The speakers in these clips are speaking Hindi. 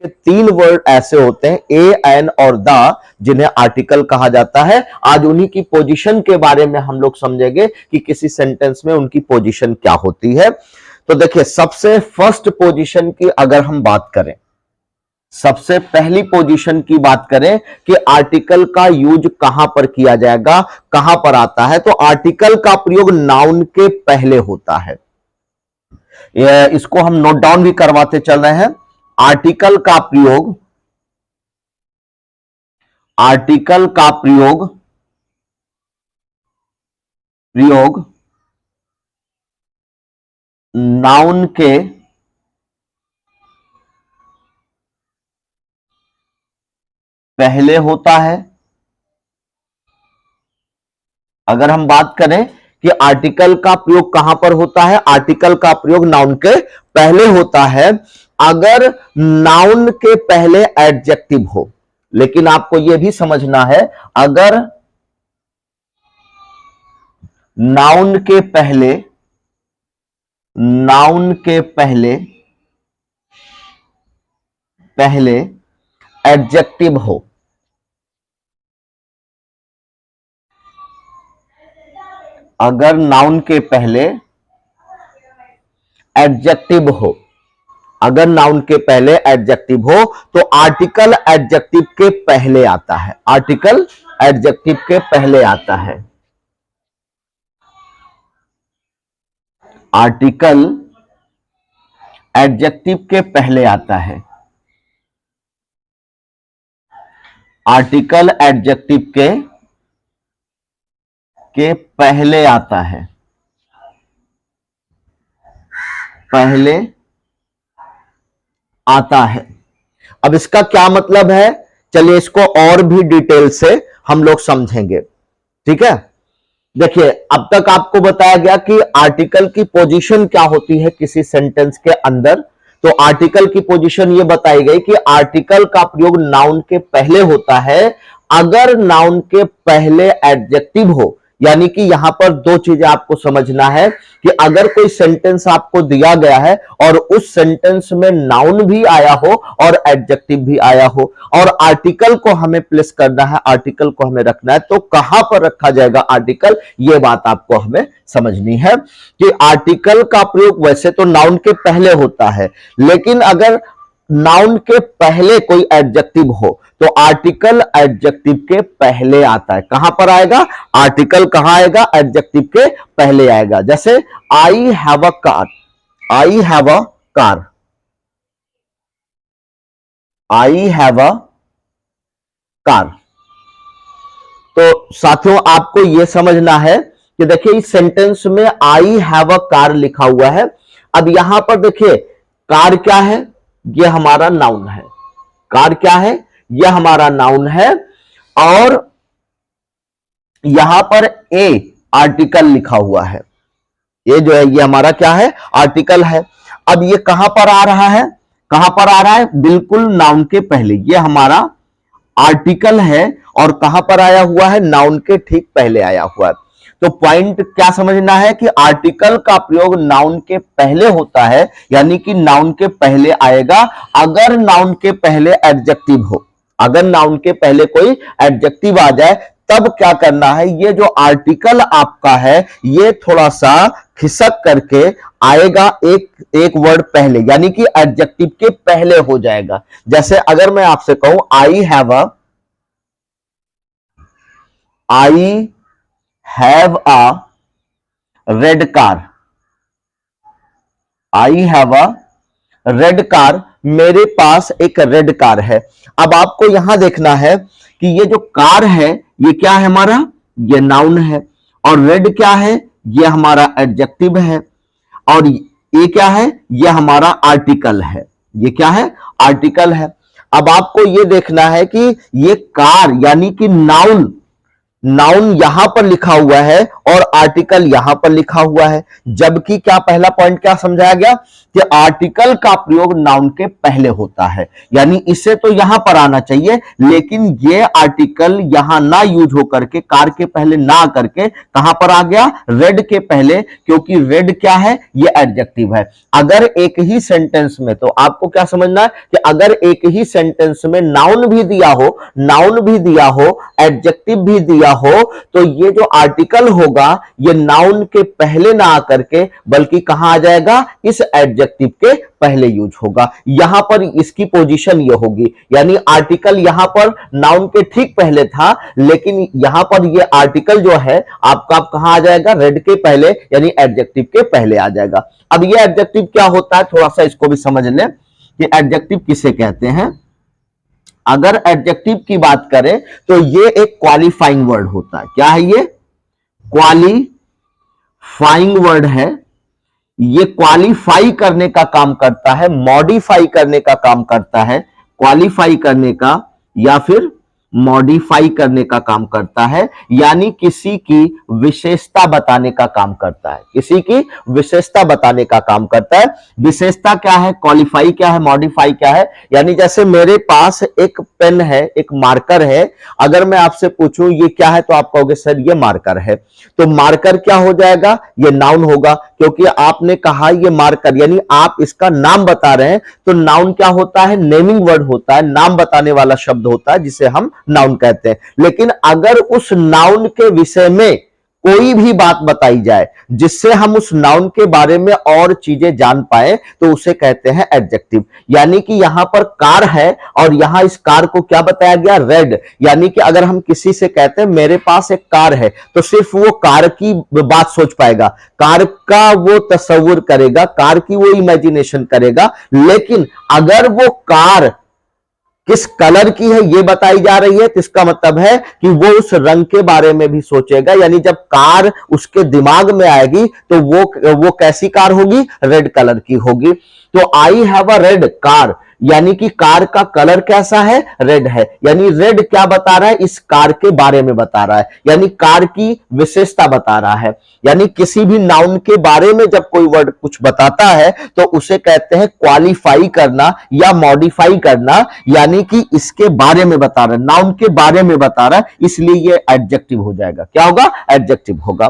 तीन वर्ड ऐसे होते हैं ए, एन और द, जिन्हें आर्टिकल कहा जाता है। आज उन्हीं की पोजीशन के बारे में हम लोग समझेंगे कि किसी सेंटेंस में उनकी पोजीशन क्या होती है। तो देखिए, सबसे फर्स्ट पोजीशन की अगर हम बात करें, सबसे पहली पोजीशन की बात करें कि आर्टिकल का यूज कहां पर किया जाएगा, कहां पर आता है, तो आर्टिकल का प्रयोग नाउन के पहले होता है। इसको हम नोट डाउन भी करवाते चल रहे हैं। आर्टिकल का प्रयोग, आर्टिकल का प्रयोग नाउन के पहले होता है। अगर हम बात करें कि आर्टिकल का प्रयोग कहां पर होता है, आर्टिकल का प्रयोग नाउन के पहले होता है अगर नाउन के पहले एडजेक्टिव हो। लेकिन आपको यह भी समझना है, अगर नाउन के पहले एडजेक्टिव हो, अगर नाउन के पहले एडजेक्टिव हो, अगर नाउन के पहले एडजेक्टिव हो तो आर्टिकल एडजेक्टिव के पहले आता है। आर्टिकल एडजेक्टिव के पहले आता है। आर्टिकल एडजेक्टिव के पहले आता है। आर्टिकल एडजेक्टिव के पहले आता है, पहले आता है। अब इसका क्या मतलब है, चलिए इसको और भी डिटेल से हम लोग समझेंगे। ठीक है, देखिए, अब तक आपको बताया गया कि आर्टिकल की पोजीशन क्या होती है किसी सेंटेंस के अंदर। तो आर्टिकल की पोजीशन ये बताई गई कि आर्टिकल का प्रयोग नाउन के पहले होता है अगर नाउन के पहले एडजेक्टिव हो। यानी कि यहां पर दो चीजें आपको समझना है कि अगर कोई सेंटेंस आपको दिया गया है और उस सेंटेंस में नाउन भी आया हो और एडजेक्टिव भी आया हो और आर्टिकल को हमें प्लेस करना है, आर्टिकल को हमें रखना है, तो कहां पर रखा जाएगा आर्टिकल, यह बात आपको हमें समझनी है कि आर्टिकल का प्रयोग वैसे तो नाउन के पहले होता है, लेकिन अगर नाउन के पहले कोई एडजेक्टिव हो तो आर्टिकल एडजेक्टिव के पहले आता है। कहां पर आएगा आर्टिकल, कहां आएगा, एडजेक्टिव के पहले आएगा। जैसे I have a car, I have a car, I have a car. तो साथियों, आपको यह समझना है कि देखिए इस सेंटेंस में आई हैव अ कार लिखा हुआ है। अब यहां पर देखिए, कार क्या है, यह हमारा नाउन है। कार क्या है, यह हमारा नाउन है और यहां पर ए आर्टिकल लिखा हुआ है। ये जो है ये हमारा क्या है, आर्टिकल है। अब ये कहां पर आ रहा है, कहां पर आ रहा है, बिल्कुल नाउन के पहले। ये हमारा आर्टिकल है और कहां पर आया हुआ है, नाउन के ठीक पहले आया हुआ है। तो पॉइंट क्या समझना है कि आर्टिकल का प्रयोग नाउन के पहले होता है, यानी कि नाउन के पहले आएगा अगर नाउन के पहले एडजेक्टिव हो। अगर नाउन के पहले कोई एडजेक्टिव आ जाए तब क्या करना है, ये जो आर्टिकल आपका है ये थोड़ा सा खिसक करके आएगा एक वर्ड पहले, यानी कि एडजेक्टिव के पहले हो जाएगा। जैसे अगर मैं आपसे कहूं I have a red car, I have a red car, मेरे पास एक रेड कार है। अब आपको यहां देखना है कि ये जो कार है ये क्या है हमारा, ये नाउन है, और रेड क्या है, ये हमारा एडजेक्टिव है, और ये क्या है, ये हमारा आर्टिकल है। ये क्या है, आर्टिकल है। अब आपको ये देखना है कि ये कार यानी कि नाउन, नाउन यहां पर लिखा हुआ है और आर्टिकल यहां पर लिखा हुआ है, जबकि क्या पहला पॉइंट क्या समझाया गया कि आर्टिकल का प्रयोग नाउन के पहले होता है, यानी इसे तो यहां पर आना चाहिए, लेकिन ये आर्टिकल यहां ना यूज होकर के, कार के पहले ना करके कहां पर आ गया, रेड के पहले, क्योंकि रेड क्या है, ये एडजेक्टिव है। अगर एक ही सेंटेंस में, तो आपको क्या समझना है कि अगर एक ही सेंटेंस में नाउन भी दिया हो, एडजेक्टिव भी दिया हो, तो ये जो आर्टिकल होगा ये नाउन के पहले ना आकर के बल्कि कहां आ जाएगा, इस एडजेक्टिव के पहले यूज होगा। यहां पर इसकी पोजीशन ये होगी, यानी आर्टिकल यहां पर नाउन के ठीक पहले था, लेकिन यहां पर ये आर्टिकल जो है आपका कहां आ जाएगा, रेड के पहले, यानी एडजेक्टिव के पहले आ जाएगा। अब ये एडजेक्टिव क्या होता है, थोड़ा सा इसको भी समझ लें कि एडजेक्टिव किसे कहते हैं। अगर एडजेक्टिव की बात करें तो ये एक क्वालिफाइंग वर्ड होता है। क्या है ये, क्वालिफाइंग वर्ड है। ये क्वालिफाई करने का काम करता है, मॉडिफाई करने का काम करता है, क्वालिफाई करने का या फिर मॉडिफाई करने का काम करता है, यानी किसी की विशेषता बताने का काम करता है, किसी की विशेषता बताने का काम करता है। विशेषता क्या है, क्वालिफाई क्या है, मॉडिफाई क्या है, यानी जैसे मेरे पास एक पेन है, एक मार्कर है, अगर मैं आपसे पूछूं ये क्या है तो आप कहोगे सर ये मार्कर है, तो मार्कर क्या हो जाएगा, ये नाउन होगा, क्योंकि आपने कहा ये मार्कर, यानी आप इसका नाम बता रहे हैं, तो नाउन क्या होता है, नेमिंग वर्ड होता है, नाम बताने वाला शब्द होता है, जिसे हम नाउन कहते हैं। लेकिन अगर उस नाउन के विषय में कोई भी बात बताई जाए जिससे हम उस नाउन के बारे में और चीजें जान पाए, तो उसे कहते हैं एडजेक्टिव। यानी कि यहां पर कार है और यहां इस कार को क्या बताया गया, रेड, यानी कि अगर हम किसी से कहते हैं मेरे पास एक कार है, तो सिर्फ वो कार की बात सोच पाएगा, कार का वो तस्वीर करेगा, कार की वो इमेजिनेशन करेगा। लेकिन अगर वो कार किस कलर की है ये बताई जा रही है, तो इसका मतलब है कि वो उस रंग के बारे में भी सोचेगा, यानी जब कार उसके दिमाग में आएगी तो वो कैसी कार होगी, रेड कलर की होगी। तो I have a red car, यानी कि कार का कलर कैसा है, रेड है, यानी रेड क्या बता रहा है, इस कार के बारे में बता रहा है, यानी कार की विशेषता बता रहा है। यानी किसी भी नाउन के बारे में जब कोई वर्ड कुछ बताता है तो उसे कहते हैं क्वालिफाई करना या मॉडिफाई करना, यानी कि इसके बारे में बता रहा है, नाउन के बारे में बता रहा है, इसलिए ये एडजेक्टिव हो जाएगा। क्या होगा, एडजेक्टिव होगा।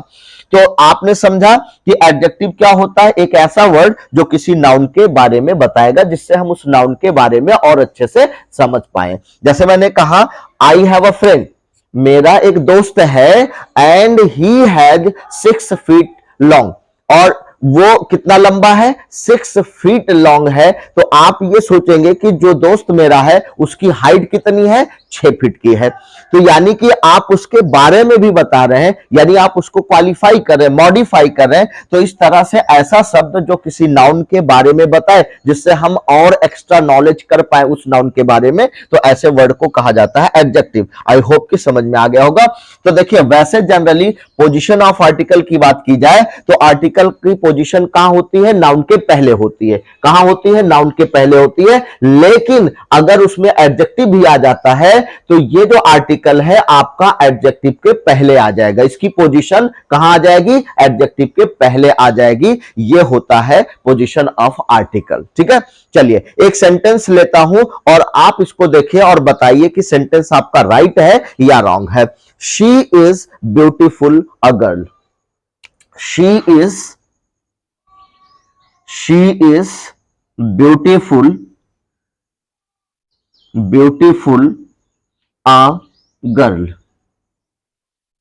तो आपने समझा कि एडजेक्टिव क्या होता है, एक ऐसा वर्ड जो किसी नाउन के बारे में बताएगा, जिससे हम उस नाउन के बारे में और अच्छे से समझ पाए। जैसे मैंने कहा आई हैव अ फ्रेंड, मेरा एक दोस्त है, and he has 6 feet long, और वो कितना लंबा है, 6 फीट लॉन्ग है। तो आप ये सोचेंगे कि जो दोस्त मेरा है उसकी हाइट कितनी है, 6 फीट की है। तो यानी कि आप उसके बारे में भी बता रहे हैं, यानी आप उसको क्वालिफाई कर रहे हैं, मॉडिफाई कर रहे हैं। तो इस तरह से ऐसा शब्द जो किसी नाउन के बारे में बताए, जिससे हम और एक्स्ट्रा नॉलेज कर पाए उस नाउन के बारे में, तो ऐसे वर्ड को कहा जाता है एडजेक्टिव। आई होप कि समझ में आ गया होगा। तो देखिए, वैसे जनरली पोजीशन ऑफ आर्टिकल की बात की जाए तो आर्टिकल की पोजीशन कहां होती है, नाउन के पहले होती है। कहां होती है, नाउन के पहले होती है। लेकिन अगर उसमें एडजेक्टिव भी आ जाता है तो ये जो आर्टिकल है आपका एडजेक्टिव के पहले आ जाएगा। इसकी पोजीशन कहां आ जाएगी, एडजेक्टिव के पहले आ जाएगी। ये होता है पोजीशन ऑफ आर्टिकल। ठीक है, चलिए एक सेंटेंस लेता हूं और आप इसको देखिए और बताइए कि सेंटेंस आपका राइट है या रॉन्ग है। She is beautiful a girl. She is beautiful a girl।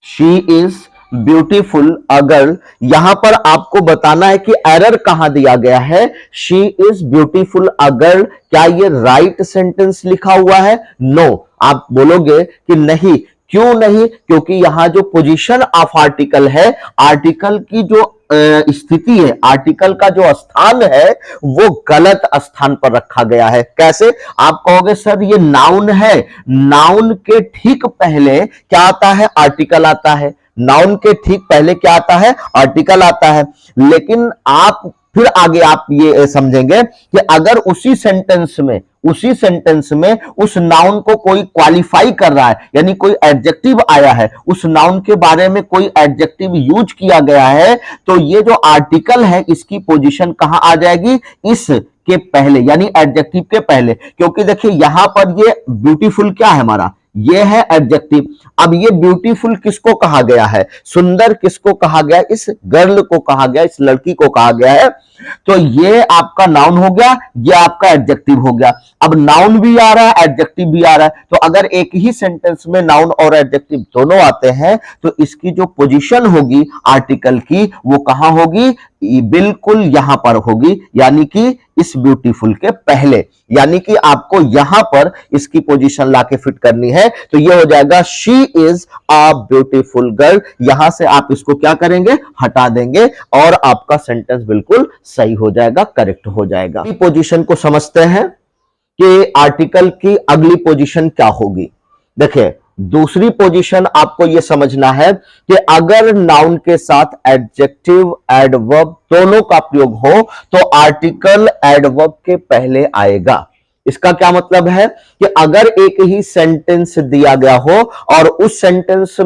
She is beautiful a girl। यहां पर आपको बताना है कि एरर कहां दिया गया है। She is beautiful a girl, क्या ये राइट सेंटेंस लिखा हुआ है? नो। आप बोलोगे कि नहीं, क्यों नहीं? क्योंकि यहां जो पोजीशन ऑफ आर्टिकल है, आर्टिकल की जो स्थिति है, आर्टिकल का जो स्थान है, वो गलत स्थान पर रखा गया है। कैसे? आप कहोगे सर ये नाउन है, नाउन के ठीक पहले क्या आता है, आर्टिकल आता है। नाउन के ठीक पहले क्या आता है, आर्टिकल आता है। लेकिन आप फिर आगे आप ये समझेंगे कि अगर उसी सेंटेंस में उसी सेंटेंस में उस नाउन को कोई क्वालिफाई कर रहा है, यानी कोई एडजेक्टिव आया है, उस नाउन के बारे में कोई एडजेक्टिव यूज किया गया है, तो ये जो आर्टिकल है इसकी पोजीशन कहां आ जाएगी, इस के पहले, यानी एडजेक्टिव के पहले। क्योंकि देखिए यहां पर ये ब्यूटीफुल क्या है हमारा, ये है एडजेक्टिव। अब ये ब्यूटीफुल किसको कहा गया है, सुंदर किसको कहा गया, इस गर्ल को कहा गया, इस लड़की को कहा गया है। तो ये आपका नाउन हो गया, ये आपका एडजेक्टिव हो गया। अब नाउन भी आ रहा है, एडजेक्टिव भी आ रहा है, तो अगर एक ही सेंटेंस में नाउन और एडजेक्टिव दोनों आते हैं तो इसकी जो पोजीशन होगी आर्टिकल की वो कहां होगी, बिल्कुल यहां पर होगी, यानी कि इस ब्यूटीफुल के पहले, यानी कि आपको यहां पर इसकी पोजीशन लाके फिट करनी है। तो ये हो जाएगा she is a beautiful girl. यहां से आप इसको क्या करेंगे, हटा देंगे और आपका सेंटेंस बिल्कुल सही हो जाएगा, करेक्ट हो जाएगा। पोजीशन को समझते हैं कि आर्टिकल की अगली पोजीशन क्या होगी। देखिए दूसरी पोजीशन आपको यह समझना है कि अगर नाउन के साथ एडजेक्टिव एडवर्ब दोनों का प्रयोग हो तो आर्टिकल एडवर्ब के पहले आएगा। इसका क्या मतलब है कि अगर एक ही सेंटेंस दिया गया हो और उस सेंटेंस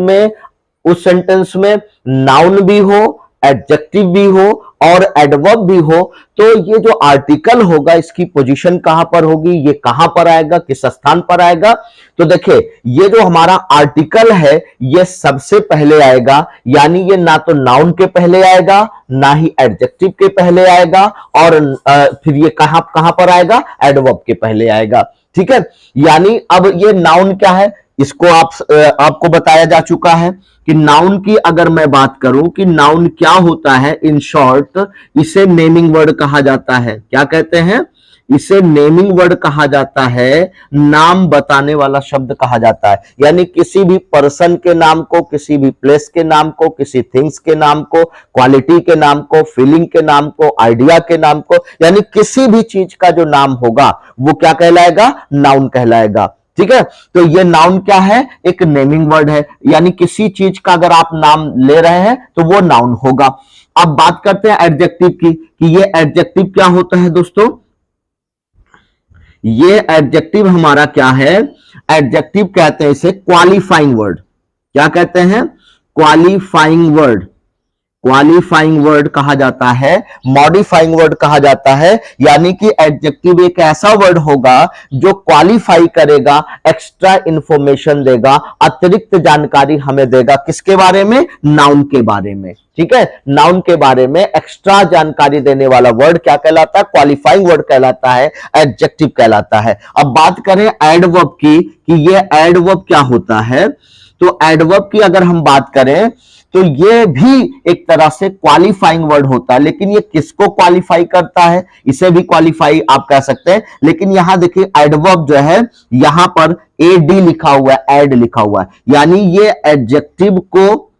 में नाउन भी हो, एडजेक्टिव भी हो और एडवर्ब भी हो, तो ये जो आर्टिकल होगा इसकी पोजीशन कहां पर होगी, ये कहां पर आएगा, किस स्थान पर आएगा। तो देखिए ये जो हमारा आर्टिकल है ये सबसे पहले आएगा, यानी ये ना तो नाउन के पहले आएगा ना ही एडजेक्टिव के पहले आएगा, और फिर ये कहां पर आएगा, एडवर्ब के पहले आएगा। ठीक है, यानी अब ये नाउन क्या है इसको आपको बताया जा चुका है कि नाउन की अगर मैं बात करूं कि नाउन क्या होता है, इन शॉर्ट इसे नेमिंग वर्ड कहा जाता है। क्या कहते हैं, इसे नेमिंग वर्ड कहा जाता है, नाम बताने वाला शब्द कहा जाता है। यानी किसी भी पर्सन के नाम को, किसी भी प्लेस के नाम को, किसी थिंग्स के नाम को, क्वालिटी के नाम को, फीलिंग के नाम को, आइडिया के नाम को, यानी किसी भी चीज का जो नाम होगा वो क्या कहलाएगा, नाउन कहलाएगा। ठीक है, तो ये नाउन क्या है, एक नेमिंग वर्ड है, यानी किसी चीज का अगर आप नाम ले रहे हैं तो वो नाउन होगा। अब बात करते हैं एडजेक्टिव की कि ये एडजेक्टिव क्या होता है दोस्तों। ये एडजेक्टिव हमारा क्या है, एडजेक्टिव कहते हैं इसे क्वालिफाइंग वर्ड। क्या कहते हैं, क्वालिफाइंग वर्ड। क्वालिफाइंग वर्ड कहा जाता है, मॉडिफाइंग वर्ड कहा जाता है, यानी कि एडजेक्टिव एक ऐसा वर्ड होगा जो क्वालिफाई करेगा, एक्स्ट्रा इंफॉर्मेशन देगा, अतिरिक्त जानकारी हमें देगा, किसके बारे में, नाउन के बारे में। ठीक है, नाउन के बारे में एक्स्ट्रा जानकारी देने वाला वर्ड क्या कहलाता है, क्वालिफाइंग वर्ड कहलाता है, एडजेक्टिव कहलाता है। अब बात करें एडवर्ब की कि ये एडवर्ब क्या होता है, तो एडवर्ब की अगर हम बात करें तो ये भी एक तरह से क्वालिफाइंग वर्ड होता है, लेकिन ये किसको क्वालिफाई करता है, इसे भी क्वालिफाई आप कह सकते हैं। लेकिन यहां देखिए एडवर्ब जो है यहां पर एड लिखा हुआ है, एड लिखा हुआ है, यानी ये एडजेक्टिव को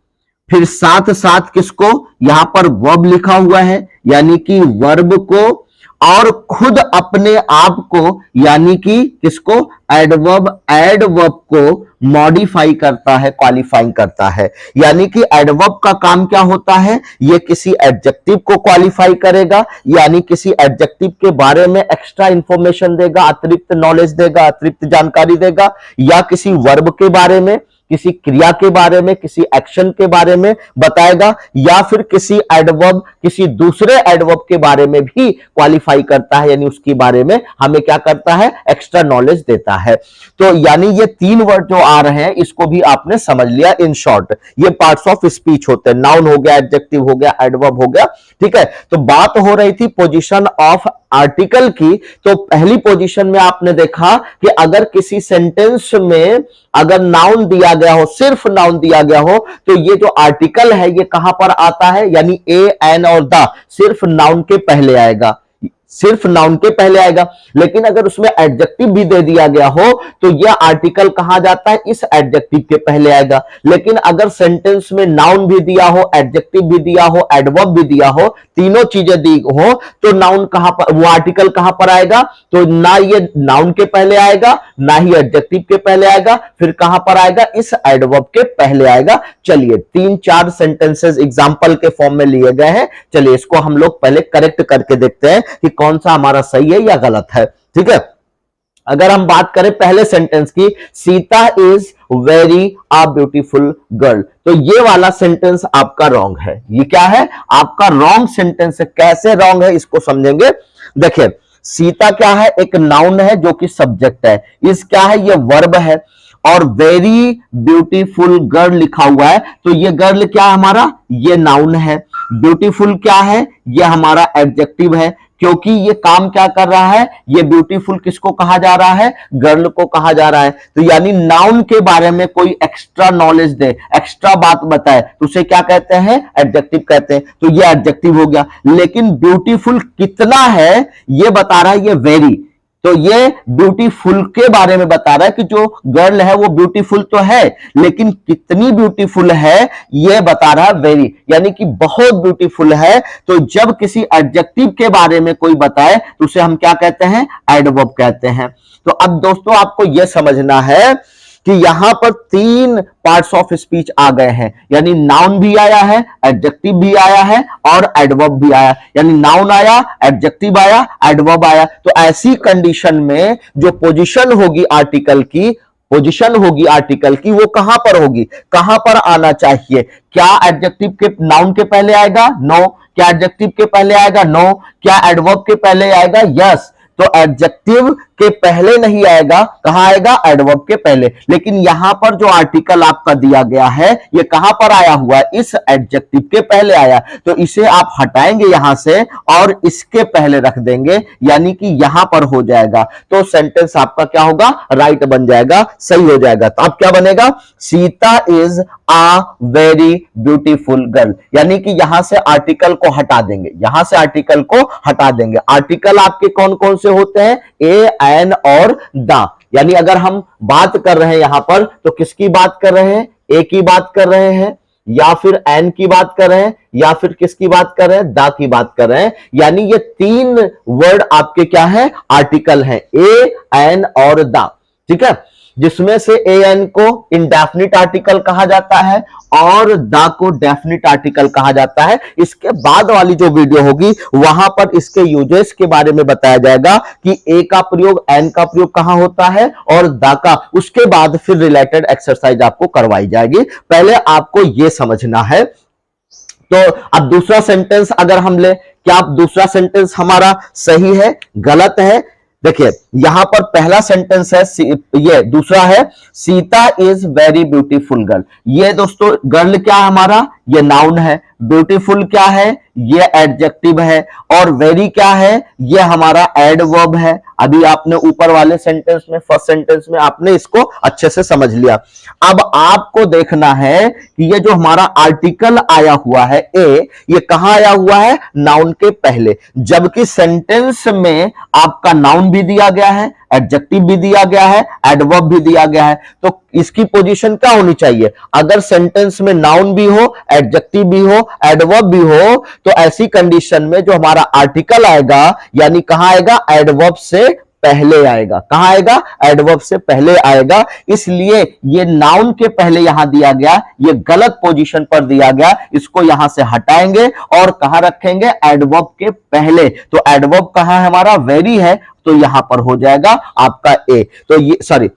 फिर साथ साथ किसको, यहां पर वर्ब लिखा हुआ है यानी कि वर्ब को, और खुद अपने आप को यानी कि किसको, एडवर्ब को मॉडिफाई करता है, क्वालिफाइंग करता है। यानी कि एडवर्ब का काम क्या होता है, ये किसी एडजेक्टिव को क्वालिफाई करेगा, यानी किसी एडजेक्टिव के बारे में एक्स्ट्रा इंफॉर्मेशन देगा, अतिरिक्त नॉलेज देगा, अतिरिक्त जानकारी देगा, या किसी वर्ब के बारे में, किसी क्रिया के बारे में, किसी एक्शन के बारे में बताएगा, या फिर किसी एडवर्ब, किसी दूसरे एडवर्ब के बारे में भी क्वालिफाई करता है, यानी उसके बारे में हमें क्या करता है, एक्स्ट्रा नॉलेज देता है। तो यानी ये तीन वर्ड जो आ रहे हैं इसको भी आपने समझ लिया। इन शॉर्ट ये पार्ट्स ऑफ स्पीच होते हैं, नाउन हो गया, एडजेक्टिव हो गया, एडवर्ब हो गया। ठीक है, तो बात हो रही थी पोजीशन ऑफ आर्टिकल की। तो पहली पोजीशन में आपने देखा कि अगर किसी सेंटेंस में अगर नाउन दिया गया हो, सिर्फ नाउन दिया गया हो, तो ये जो आर्टिकल है ये कहां पर आता है, यानी ए, एन और द सिर्फ नाउन के पहले आएगा, सिर्फ नाउन के पहले आएगा। लेकिन अगर उसमें एडजेक्टिव भी दे दिया गया हो तो यह आर्टिकल कहां जाता है, इस एडजेक्टिव के पहले आएगा। लेकिन अगर सेंटेंस में नाउन भी दिया हो, एडजेक्टिव भी दिया हो, एडवर्ब भी दिया हो, तीनों चीजें दी हो, तो नाउन कहां पर, वो आर्टिकल कहां पर आएगा, तो ना ये नाउन के पहले आएगा ना ही एडजेक्टिव के पहले आएगा, फिर कहां पर आएगा, इस एडवर्ब के पहले आएगा। चलिए 3-4 सेंटेंसेस एग्जांपल के फॉर्म में लिए गए हैं, चलिए इसको हम लोग पहले करेक्ट करके देखते हैं कि कौन सा हमारा सही है या गलत है। ठीक है, अगर हम बात करें पहले सेंटेंस की, Sita is very a beautiful girl, तो ये वाला सेंटेंस आपका रॉन्ग है। ये क्या है? आपका रॉन्ग सेंटेंस है। कैसे रॉन्ग है इसको समझेंगे। देखिए, सीता क्या है? एक नाउन है जो कि सब्जेक्ट है। इस क्या है? ये वर्ब है। और वेरी ब्यूटीफुल गर्ल लिखा हुआ है, तो ये गर्ल क्या है हमारा? ये नाउन है। ब्यूटीफुल क्या है? ये हमारा एडजेक्टिव है। क्योंकि ये काम क्या कर रहा है? ये ब्यूटीफुल किसको कहा जा रहा है? गर्ल को कहा जा रहा है। तो यानी नाउन के बारे में कोई एक्स्ट्रा नॉलेज दे, एक्स्ट्रा बात बताए, तो उसे क्या कहते हैं? एडजेक्टिव कहते हैं। तो ये एडजेक्टिव हो गया। लेकिन ब्यूटीफुल कितना है ये बता रहा है ये वेरी। तो ये ब्यूटीफुल के बारे में बता रहा है कि जो गर्ल है वो ब्यूटीफुल तो है, लेकिन कितनी ब्यूटीफुल है ये बता रहा है वेरी, यानी कि बहुत ब्यूटीफुल है। तो जब किसी एडजेक्टिव के बारे में कोई बताए तो उसे हम क्या कहते हैं? एडवर्ब कहते हैं। तो अब दोस्तों आपको यह समझना है कि यहां पर 3 पार्ट्स ऑफ स्पीच आ गए हैं, यानी नाउन भी आया है, एडजेक्टिव भी आया है और एडवर्ब भी आया। यानी नाउन आया, एडजेक्टिव आया, एडवर्ब आया। तो ऐसी कंडीशन में जो पोजीशन होगी आर्टिकल की, वो कहां पर होगी? कहां पर आना चाहिए? क्या एडजेक्टिव के नाउन के पहले आएगा? नो। क्या एडजेक्टिव के पहले आएगा? नो। क्या एडवर्ब के पहले आएगा? यस। तो एडजेक्टिव के पहले नहीं आएगा, कहां आएगा? एडवर्ब के पहले। लेकिन यहां पर जो आर्टिकल आपका दिया गया है ये कहां पर आया हुआ है? इस एडजेक्टिव के पहले आया। तो इसे आप हटाएंगे यहां से और इसके पहले रख देंगे, यानी कि यहां पर हो जाएगा। तो सेंटेंस आपका क्या होगा? राइट बन जाएगा, सही हो जाएगा। तो अब क्या बनेगा? Sita is a very beautiful girl, यानी कि यहां से आर्टिकल को हटा देंगे, यहां से आर्टिकल को हटा देंगे। आर्टिकल आपके कौन कौन से होते हैं? ए, एन और द। यानी अगर हम बात कर रहे हैं यहां पर तो किसकी बात कर रहे हैं? ए की बात कर रहे हैं, या फिर एन की बात कर रहे हैं, या फिर किसकी बात कर रहे हैं? द की बात कर रहे हैं। यानी ये 3 वर्ड आपके क्या है? आर्टिकल हैं, ए, एन और द। ठीक है, जिसमें से ए एन को इंडेफिनिट आर्टिकल कहा जाता है और द को डेफिनिट आर्टिकल कहा जाता है। इसके बाद वाली जो वीडियो होगी वहां पर इसके यूजेस के बारे में बताया जाएगा कि ए का प्रयोग, एन का प्रयोग कहां होता है और द का। उसके बाद फिर रिलेटेड एक्सरसाइज आपको करवाई जाएगी। पहले आपको यह समझना है। तो अब दूसरा सेंटेंस अगर हम ले, क्या दूसरा सेंटेंस हमारा सही है, गलत है? देखिए यहां पर पहला सेंटेंस है, ये दूसरा है, Sita is very beautiful girl. ये दोस्तों गर्ल क्या है हमारा? ये नाउन है। ब्यूटीफुल क्या है? ये एडजेक्टिव है। और वेरी क्या है? ये हमारा एडवर्ब है। अभी आपने ऊपर वाले सेंटेंस में, फर्स्ट सेंटेंस में आपने इसको अच्छे से समझ लिया। अब आपको देखना है कि ये जो हमारा आर्टिकल आया हुआ है ए, ये कहां आया हुआ है? नाउन के पहले। जबकि सेंटेंस में आपका नाउन भी दिया गया है, एडजेक्टिव भी दिया गया है, एडवर्ब भी दिया गया है। तो इसकी पोजीशन क्या होनी चाहिए? अगर सेंटेंस में नाउन भी हो, एडजेक्टिव भी हो, एडवर्ब भी हो, तो ऐसी कंडीशन में जो हमारा आर्टिकल आएगा, यानी कहां आएगा? एडवर्ब से पहले आएगा। कहां आएगा? एडवर्ब से पहले आएगा। इसलिए ये नाउन के पहले यहां दिया गया, ये गलत पोजीशन पर दिया गया। इसको यहां से हटाएंगे और कहां रखेंगे? एडवर्ब के पहले। तो एडवर्ब कहां है हमारा? वेरी है, तो यहां पर हो जाएगा आपका ए। तो ये सॉरी,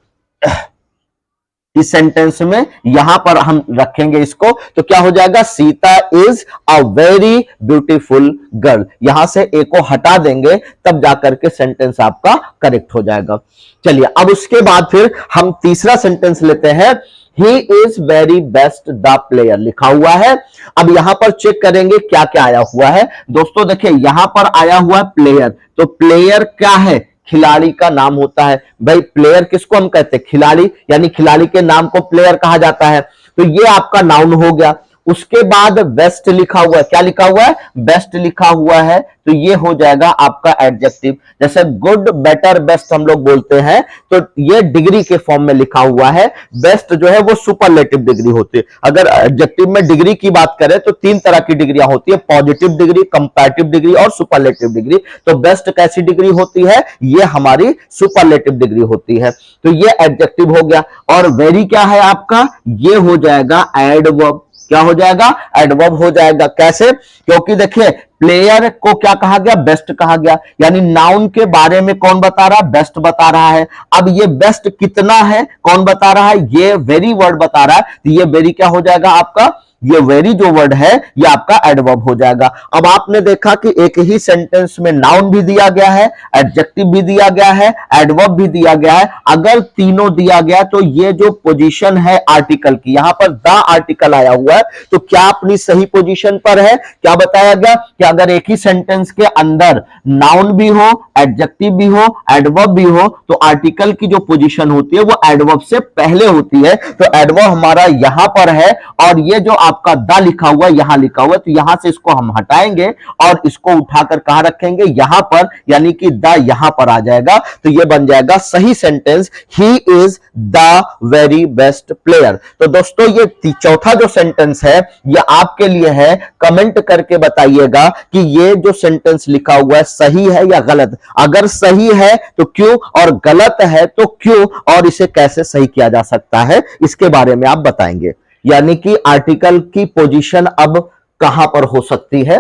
इस सेंटेंस में यहां पर हम रखेंगे इसको, तो क्या हो जाएगा? Sita is a very beautiful girl. यहां से ए को हटा देंगे, तब जाकर के सेंटेंस आपका करेक्ट हो जाएगा। चलिए अब उसके बाद फिर हम तीसरा सेंटेंस लेते हैं। He is very best the player लिखा हुआ है। अब यहां पर चेक करेंगे क्या क्या आया हुआ है। दोस्तों देखिए यहां पर आया हुआ है प्लेयर। तो प्लेयर क्या है? खिलाड़ी का नाम होता है। भाई प्लेयर किसको हम कहते हैं? खिलाड़ी, यानी खिलाड़ी के नाम को प्लेयर कहा जाता है। तो ये आपका नाउन हो गया। उसके बाद बेस्ट लिखा हुआ है। क्या लिखा हुआ है? बेस्ट लिखा हुआ है। तो ये हो जाएगा आपका एडजेक्टिव। जैसे गुड, बेटर, बेस्ट हम लोग बोलते हैं, तो ये डिग्री के फॉर्म में लिखा हुआ है। बेस्ट जो है वो सुपरलेटिव डिग्री होती है। अगर एडजेक्टिव में डिग्री की बात करें तो 3 तरह की डिग्रियां होती है, पॉजिटिव डिग्री, कंपैरेटिव डिग्री और सुपरलेटिव डिग्री। तो बेस्ट कैसी डिग्री होती है? ये हमारी सुपरलेटिव डिग्री होती है। तो ये एडजेक्टिव हो गया। और वेरी क्या है आपका? ये हो जाएगा एडवर्ब। क्या हो जाएगा? एडवर्ब हो जाएगा। कैसे? क्योंकि देखिए प्लेयर को क्या कहा गया, बेस्ट कहा गया। यानी नाउन के बारे में कौन बता रहा है, बेस्ट बता रहा है। अब ये बेस्ट कितना है कौन बता रहा है, ये वेरी वर्ड बता रहा है। तो ये वेरी क्या हो जाएगा आपका, ये वेरी जो वर्ड है ये आपका एडवर्ब हो जाएगा। अब आपने देखा कि एक ही सेंटेंस में नाउन भी दिया गया है, एडजेक्टिव भी दिया गया है, एडवर्ब भी दिया गया है। अगर तीनों दिया गया तो ये जो पोजीशन है आर्टिकल की, यहां पर द आर्टिकल आया हुआ है, तो क्या अपनी सही पोजीशन पर है। क्या बताया गया कि अगर एक ही सेंटेंस के अंदर नाउन भी हो, एडजेक्टिव भी हो, एडवर्ब भी हो, तो आर्टिकल की जो पोजीशन होती है वो एडवर्ब से पहले होती है। तो एडवर्ब हमारा यहां पर है और ये जो आपका द लिखा हुआ है यहां लिखा हुआ है, तो यहां से इसको हम हटाएंगे और इसको उठाकर कहां रखेंगे, यहां पर, यानी कि द यहां पर आ जाएगा। तो ये बन जाएगा सही sentence, he is the very best player. तो दोस्तों ये चौथा जो सेंटेंस है ये आपके लिए है। कमेंट करके बताइएगा कि ये जो सेंटेंस लिखा हुआ है सही है या गलत। अगर सही है तो क्यों, और गलत है तो क्यों, और इसे कैसे सही किया जा सकता है इसके बारे में आप बताएंगे। यानी कि आर्टिकल की पोजीशन अब कहां पर हो सकती है।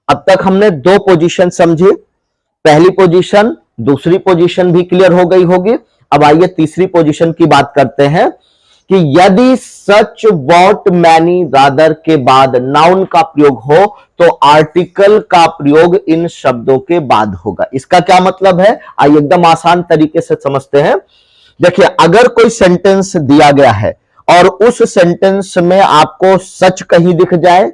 अब तक हमने दो पोजीशन समझी, पहली पोजीशन, दूसरी पोजीशन भी क्लियर हो गई होगी। अब आइए तीसरी पोजीशन की बात करते हैं कि यदि सच, वॉट, मैनी, रादर के बाद नाउन का प्रयोग हो तो आर्टिकल का प्रयोग इन शब्दों के बाद होगा। इसका क्या मतलब है, आइए एकदम आसान तरीके से समझते हैं। देखिए, अगर कोई सेंटेंस दिया गया है और उस सेंटेंस में आपको सच कहीं दिख जाए,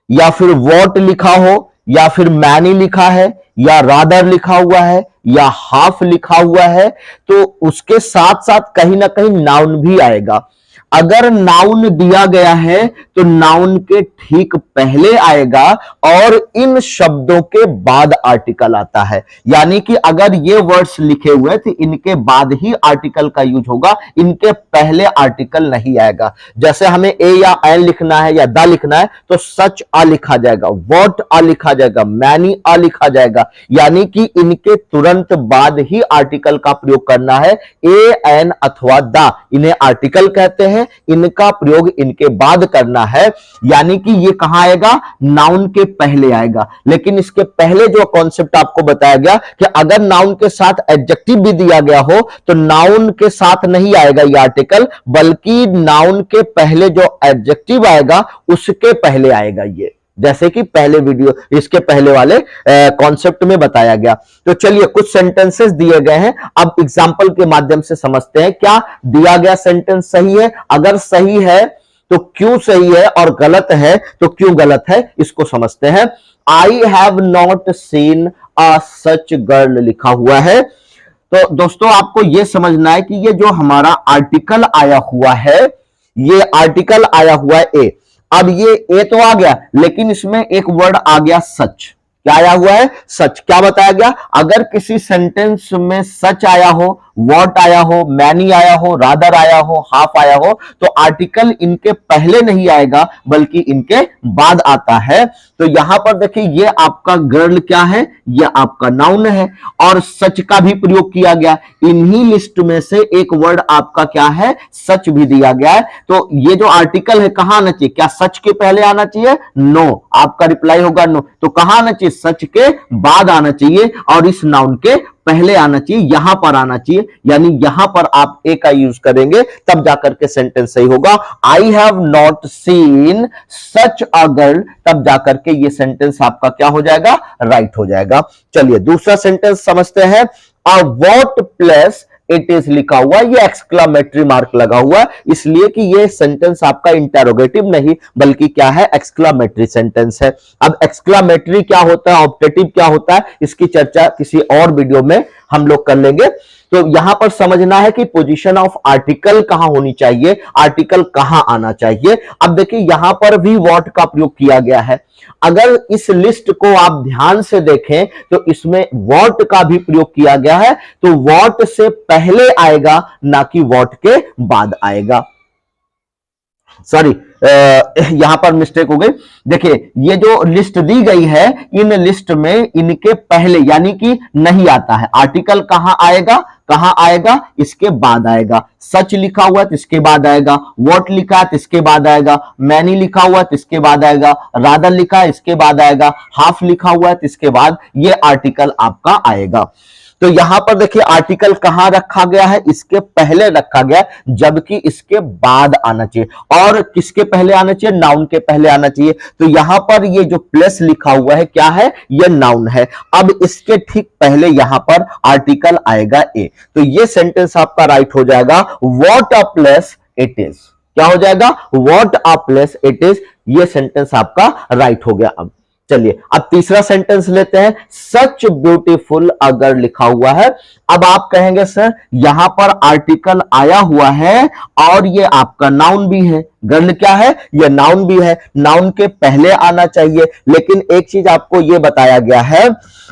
या फिर वॉट लिखा हो, या फिर मैनी लिखा है, या रादर लिखा हुआ है, या हाफ लिखा हुआ है, तो उसके साथ साथ कहीं ना कहीं नाउन भी आएगा। अगर नाउन दिया गया है तो नाउन के ठीक पहले आएगा और इन शब्दों के बाद आर्टिकल आता है। यानी कि अगर ये वर्ड्स लिखे हुए थे इनके बाद ही आर्टिकल का यूज होगा, इनके पहले आर्टिकल नहीं आएगा। जैसे हमें ए या एन लिखना है या द लिखना है तो सच आ लिखा जाएगा, वॉट आ लिखा जाएगा, मैनी आ लिखा जाएगा। यानी कि इनके तुरंत बाद ही आर्टिकल का प्रयोग करना है। ए, एन अथवा द, इन्हें आर्टिकल कहते हैं, इनका प्रयोग इनके बाद करना है। यानी कि ये कहां आएगा, नाउन के पहले आएगा। लेकिन इसके पहले जो कॉन्सेप्ट आपको बताया गया कि अगर नाउन के साथ एडजेक्टिव भी दिया गया हो तो नाउन के साथ नहीं आएगा ये आर्टिकल, बल्कि नाउन के पहले जो एडजेक्टिव आएगा उसके पहले आएगा ये, जैसे कि पहले वीडियो, इसके पहले वाले कॉन्सेप्ट में बताया गया। तो चलिए कुछ सेंटेंसेस दिए गए हैं, अब एग्जांपल के माध्यम से समझते हैं क्या दिया गया सेंटेंस सही है, अगर सही है तो क्यों सही है, और गलत है तो क्यों गलत है, इसको समझते हैं। I have not seen a such girl लिखा हुआ है। तो दोस्तों आपको यह समझना है कि ये जो हमारा आर्टिकल आया हुआ है, ये आर्टिकल आया हुआ है ए। अब ये ए तो आ गया, लेकिन इसमें एक वर्ड आ गया सच। क्या आया हुआ है, सच। क्या बताया गया, अगर किसी सेंटेंस में सच आया हो, वॉट आया हो, मैनी आया हो, रादर आया हो, हाफ आया हो, तो आर्टिकल इनके पहले नहीं आएगा बल्कि इनके बाद आता है। तो यहां पर देखिए ये आपका गर्ल क्या है, ये आपका नाउन है और सच का भी प्रयोग किया गया। इन्हीं लिस्ट में से एक वर्ड आपका क्या है, सच भी दिया गया है। तो ये जो आर्टिकल है कहां आना चाहिए, क्या सच के पहले आना चाहिए, नो, आपका रिप्लाई होगा नो। तो कहां आना चाहिए, सच के बाद आना चाहिए और इस नाउन के पहले आना चाहिए, यहां पर आना चाहिए। यानी यहां पर आप ए का यूज करेंगे तब जाकर के सेंटेंस सही होगा। I have not seen such a girl, तब जाकर के ये सेंटेंस आपका क्या हो जाएगा, राइट हो जाएगा। चलिए दूसरा सेंटेंस समझते हैं। A what plus it is लिखा हुआ, ये एक्सक्लामेटरी मार्क लगा हुआ, इसलिए कि ये सेंटेंस आपका इंटेरोगेटिव नहीं बल्कि क्या है, एक्सक्लामेटरी सेंटेंस है। अब एक्सक्लामेटरी क्या होता है, ऑब्जेक्टिव क्या होता है, इसकी चर्चा किसी और वीडियो में हम लोग कर लेंगे। तो यहां पर समझना है कि पोजीशन ऑफ आर्टिकल कहां होनी चाहिए, आर्टिकल कहां आना चाहिए। अब देखिए यहां पर भी व्हाट का प्रयोग किया गया है। अगर इस लिस्ट को आप ध्यान से देखें तो इसमें व्हाट का भी प्रयोग किया गया है। तो व्हाट से पहले आएगा ना कि व्हाट के बाद आएगा। सॉरी, यहां पर मिस्टेक हो गई। देखिए ये जो लिस्ट दी गई है, इन लिस्ट में इनके पहले यानी कि नहीं आता है। आर्टिकल कहां आएगा, कहां आएगा, इसके बाद आएगा। सच लिखा हुआ है तो इसके बाद आएगा, व्हाट लिखा है तो इसके बाद आएगा, मैनी लिखा हुआ है तो इसके बाद आएगा, रादर लिखा है इसके बाद आएगा, हाफ लिखा हुआ है तो इसके बाद ये आर्टिकल आपका आएगा। तो यहां पर देखिए आर्टिकल कहां रखा गया है, इसके पहले रखा गया, जबकि इसके बाद आना चाहिए। और किसके पहले आना चाहिए, नाउन के पहले आना चाहिए। तो यहां पर ये जो प्लस लिखा हुआ है क्या है, ये नाउन है। अब इसके ठीक पहले यहां पर आर्टिकल आएगा ए। तो ये सेंटेंस आपका राइट हो जाएगा, what a plus it is. क्या हो जाएगा, what a plus it is. ये सेंटेंस आपका राइट हो गया। अब चलिए अब तीसरा सेंटेंस लेते हैं, सच ब्यूटीफुल अ गर्ल लिखा हुआ है। अब आप कहेंगे सर यहां पर आर्टिकल आया हुआ है और ये आपका नाउन भी है। गर्ल क्या है, ये नाउन भी है, नाउन के पहले आना चाहिए। लेकिन एक चीज आपको ये बताया गया है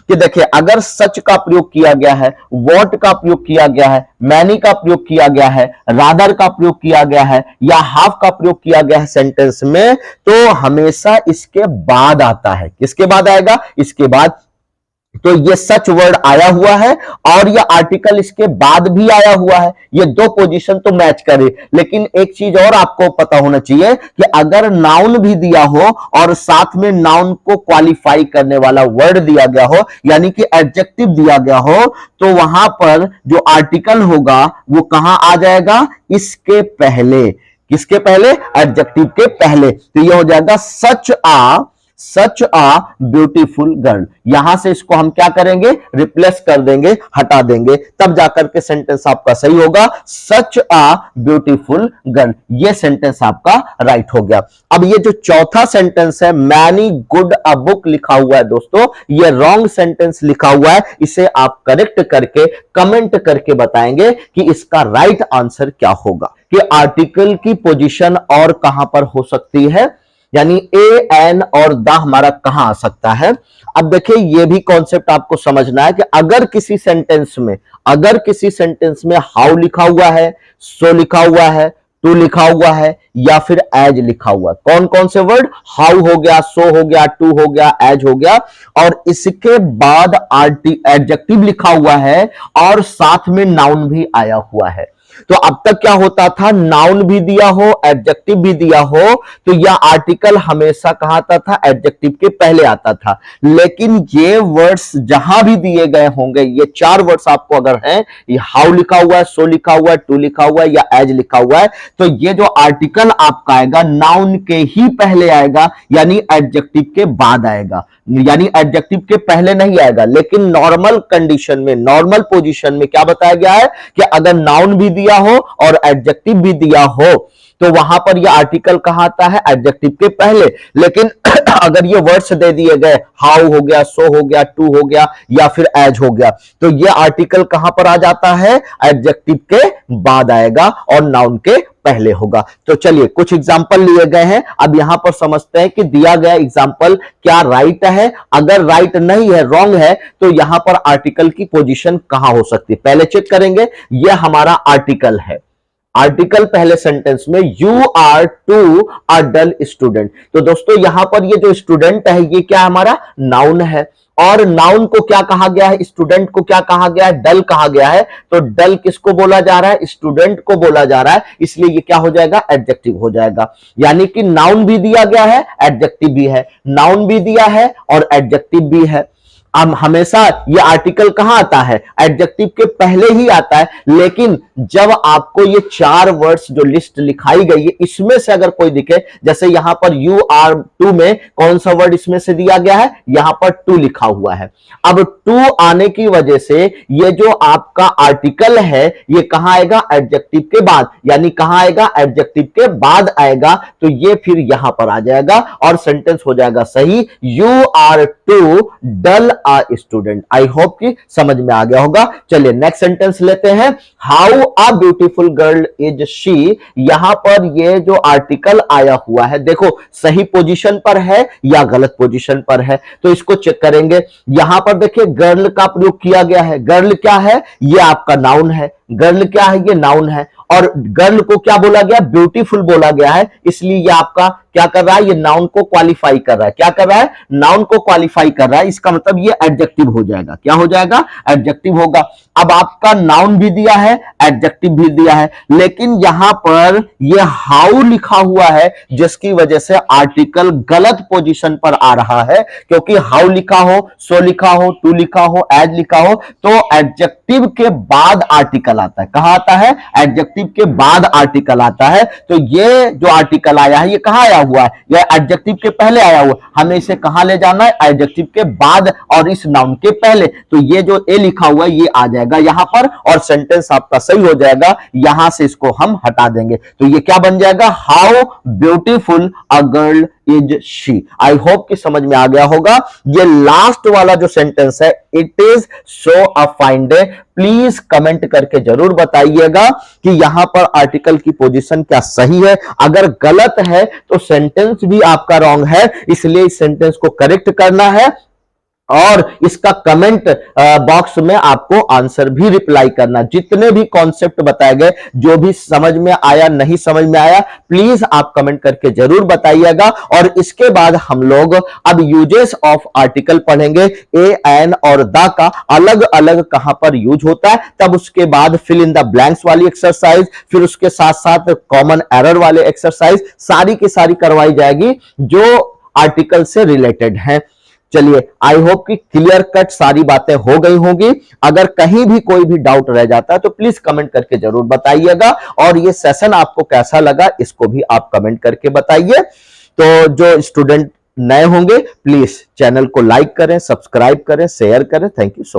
कि देखिए अगर सच का प्रयोग किया गया है, व्हाट का प्रयोग किया गया है, मैनी का प्रयोग किया गया है, रादर का प्रयोग किया गया है या हाफ का प्रयोग किया गया है सेंटेंस में, तो हमेशा इसके बाद आता है। किसके बाद आएगा, इसके बाद। तो ये सच वर्ड आया हुआ है और ये आर्टिकल इसके बाद भी आया हुआ है, ये दो पोजीशन तो मैच करे। लेकिन एक चीज और आपको पता होना चाहिए कि अगर नाउन भी दिया हो और साथ में नाउन को क्वालिफाई करने वाला वर्ड दिया गया हो, यानी कि एडजेक्टिव दिया गया हो, तो वहां पर जो आर्टिकल होगा वो कहां आ जाएगा, इसके पहले। किसके पहले, एडजेक्टिव के पहले। तो ये हो जाएगा सच आ ब्यूटीफुल गर्ल। यहां से इसको हम क्या करेंगे, रिप्लेस कर देंगे, हटा देंगे, तब जाकर के सेंटेंस आपका सही होगा, सच आ ब्यूटीफुल गर्ल। ये सेंटेंस आपका राइट हो गया। अब ये जो चौथा सेंटेंस है, मैनी गुड अ बुक लिखा हुआ है दोस्तों, ये रॉन्ग सेंटेंस लिखा हुआ है। इसे आप करेक्ट करके कमेंट करके बताएंगे कि इसका राइट आंसर क्या होगा, कि आर्टिकल की पोजीशन और कहां पर हो सकती है, यानी ए एन और द हमारा कहां आ सकता है। अब देखिए ये भी कॉन्सेप्ट आपको समझना है कि अगर किसी सेंटेंस में हाउ लिखा हुआ है, सो लिखा हुआ है, टू लिखा हुआ है या फिर एज लिखा हुआ है, कौन कौन से वर्ड, हाउ हो गया, सो हो गया, टू हो गया, एज हो गया, और इसके बाद एडजेक्टिव लिखा हुआ है और साथ में नाउन भी आया हुआ है। तो अब तक क्या होता था, नाउन भी दिया हो, एडजेक्टिव भी दिया हो, तो यह आर्टिकल हमेशा कहां आता था, एडजेक्टिव के पहले आता था। लेकिन ये वर्ड्स जहां भी दिए गए होंगे, ये चार वर्ड्स आपको अगर हैं, ये हाउ लिखा हुआ है, सो लिखा हुआ है, टू लिखा हुआ है या एज लिखा हुआ है, तो ये जो आर्टिकल आपका आएगा नाउन के ही पहले आएगा, यानी एडजेक्टिव के बाद आएगा, यानी एडजेक्टिव के पहले नहीं आएगा। लेकिन नॉर्मल कंडीशन में, नॉर्मल पोजीशन में क्या बताया गया है कि अगर नाउन भी दिया हो और एडजेक्टिव भी दिया हो तो वहां पर यह आर्टिकल कहां आता है, एडजेक्टिव के पहले। लेकिन अगर ये वर्ड्स दे दिए गए, हाउ हो गया, सो हो गया, टू हो गया या फिर एज हो गया, तो ये आर्टिकल कहां पर आ जाता है, एडजेक्टिव के बाद आएगा और नाउन के पहले होगा। तो चलिए कुछ एग्जाम्पल लिए गए हैं, अब यहां पर समझते हैं कि दिया गया एग्जाम्पल क्या राइट है। अगर राइट नहीं है, रॉन्ग है, तो यहां पर आर्टिकल की पोजीशन कहां हो सकती है, पहले चेक करेंगे। यह हमारा आर्टिकल है, आर्टिकल पहले सेंटेंस में, you are too a dull student. तो दोस्तों यहां पर ये जो स्टूडेंट है ये क्या हमारा नाउन है, और नाउन को क्या कहा गया है, स्टूडेंट को क्या कहा गया है, डल कहा गया है। तो डल किसको बोला जा रहा है, स्टूडेंट को बोला जा रहा है, इसलिए ये क्या हो जाएगा, एडजेक्टिव हो जाएगा। यानी कि नाउन भी दिया गया है, एडजेक्टिव भी है, नाउन भी दिया है और एडजेक्टिव भी है। अब हमेशा ये आर्टिकल कहां आता है, एडजेक्टिव के पहले ही आता है। लेकिन जब आपको ये चार वर्ड्स जो लिस्ट लिखाई गई है, इसमें से अगर कोई दिखे, जैसे यहां पर यू आर टू में कौन सा वर्ड इसमें से दिया गया है, यहां पर टू लिखा हुआ है। अब टू आने की वजह से ये जो आपका आर्टिकल है ये कहां आएगा, एडजेक्टिव के बाद, यानी कहां आएगा, एडजेक्टिव के बाद आएगा। तो ये फिर यहां पर आ जाएगा और सेंटेंस हो जाएगा सही, you are too dull a student. I hope कि समझ में आ गया होगा। चलिए नेक्स्ट सेंटेंस लेते हैं, how a beautiful girl is she. यहां पर ये जो आर्टिकल आया हुआ है, देखो सही पोजीशन पर है या गलत पोजीशन पर है, तो इसको चेक करेंगे। यहां पर देखिए गर्ल का प्रयोग किया गया है। गर्ल क्या है, ये आपका नाउन है। गर्ल क्या है, ये नाउन है, और गर्ल को क्या बोला गया, ब्यूटीफुल बोला गया है, इसलिए ये आपका क्या कर रहा है, ये नाउन को क्वालिफाई कर रहा है। क्या कर रहा है, नाउन को क्वालिफाई कर रहा है, इसका मतलब ये एडजेक्टिव हो जाएगा। क्या हो जाएगा, एडजेक्टिव होगा। अब आपका नाउन भी दिया है, एडजेक्टिव भी दिया है, लेकिन यहां पर ये हाउ लिखा हुआ है, जिसकी वजह से आर्टिकल गलत पोजीशन पर आ रहा है। क्योंकि हाउ लिखा हो, सो लिखा हो, टू लिखा हो, एज लिखा हो, तो एडजेक्टिव के बाद आर्टिकल आता है। कहां आता है, एडजेक्टिव के बाद आर्टिकल आता है। तो ये जो आर्टिकल आया है, ये कहां आया हुआ है, ये एडजेक्टिव के पहले आया हुआ। हमें इसे कहां ले जाना है, एडजेक्टिव के बाद और इस नाउन के पहले। तो ये जो ए लिखा हुआ है, ये आ जाएगा यहां पर और सेंटेंस आपका सही हो जाएगा। यहां से इसको हम हटा देंगे, तो ये क्या बन जाएगा, how beautiful a girl is she. I hope कि समझ में आ गया होगा। ये लास्ट वाला जो सेंटेंस है, it is so a fine day, please comment करके जरूर बताइएगा कि यहां पर आर्टिकल की पोजीशन क्या सही है। अगर गलत है तो सेंटेंस भी आपका रॉन्ग है, इसलिए इस सेंटेंस को करेक्ट करना है और इसका कमेंट बॉक्स में आपको आंसर भी रिप्लाई करना। जितने भी कॉन्सेप्ट बताए गए, जो भी समझ में आया, नहीं समझ में आया, प्लीज आप कमेंट करके जरूर बताइएगा। और इसके बाद हम लोग अब यूजेस ऑफ आर्टिकल पढ़ेंगे। ए, एन और द का अलग अलग कहां पर यूज होता है, तब उसके बाद फिल इन द ब्लैंक्स वाली एक्सरसाइज, फिर उसके साथ साथ कॉमन एरर वाले एक्सरसाइज सारी की सारी करवाई जाएगी जो आर्टिकल से रिलेटेड है। चलिए, आई होप कि क्लियर कट सारी बातें हो गई होंगी। अगर कहीं भी कोई भी डाउट रह जाता है तो प्लीज कमेंट करके जरूर बताइएगा। और ये सेशन आपको कैसा लगा, इसको भी आप कमेंट करके बताइए। तो जो स्टूडेंट नए होंगे, प्लीज चैनल को लाइक करें, सब्सक्राइब करें, शेयर करें। Thank you so much.